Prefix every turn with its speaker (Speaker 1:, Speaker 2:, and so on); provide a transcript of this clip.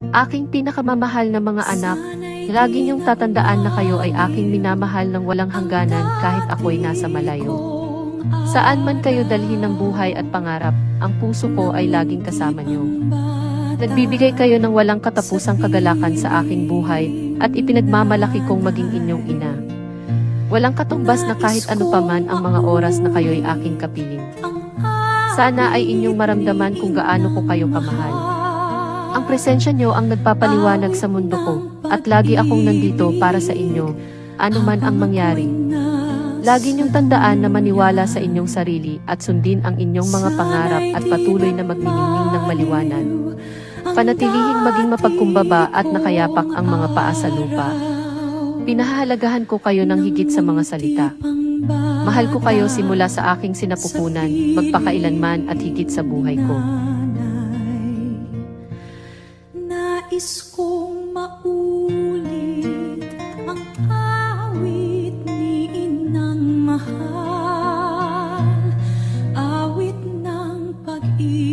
Speaker 1: Aking pinakamamahal na mga anak, lagi niyong tatandaan na kayo ay aking minamahal ng walang hangganan kahit ako'y nasa malayo. Saan man kayo dalhin ng buhay at pangarap, ang puso ko ay laging kasama niyo. Nagbibigay kayo ng walang katapusang kagalakan sa aking buhay at ipinagmamalaki kong maging inyong ina. Walang katumbas na kahit ano paman ang mga oras na kayo'y aking kapiling. Sana ay inyong maramdaman kung gaano ko kayo kamahal. Ang presensya niyo ang nagpapaliwanag sa mundo ko, at lagi akong nandito para sa inyo, ano man ang mangyari. Lagi niyong tandaan na maniwala sa inyong sarili at sundin ang inyong mga pangarap at patuloy na magniningning ng maliwanag. Panatilihing maging mapagkumbaba at nakayapak ang mga paa sa lupa. Pinahahalagahan ko kayo ng higit sa mga salita. Mahal ko kayo simula sa aking sinapupunan, magpakailanman at higit sa buhay ko.
Speaker 2: Nais kong maulit ang awit ni Inang mahal, awit ng pag-ibig.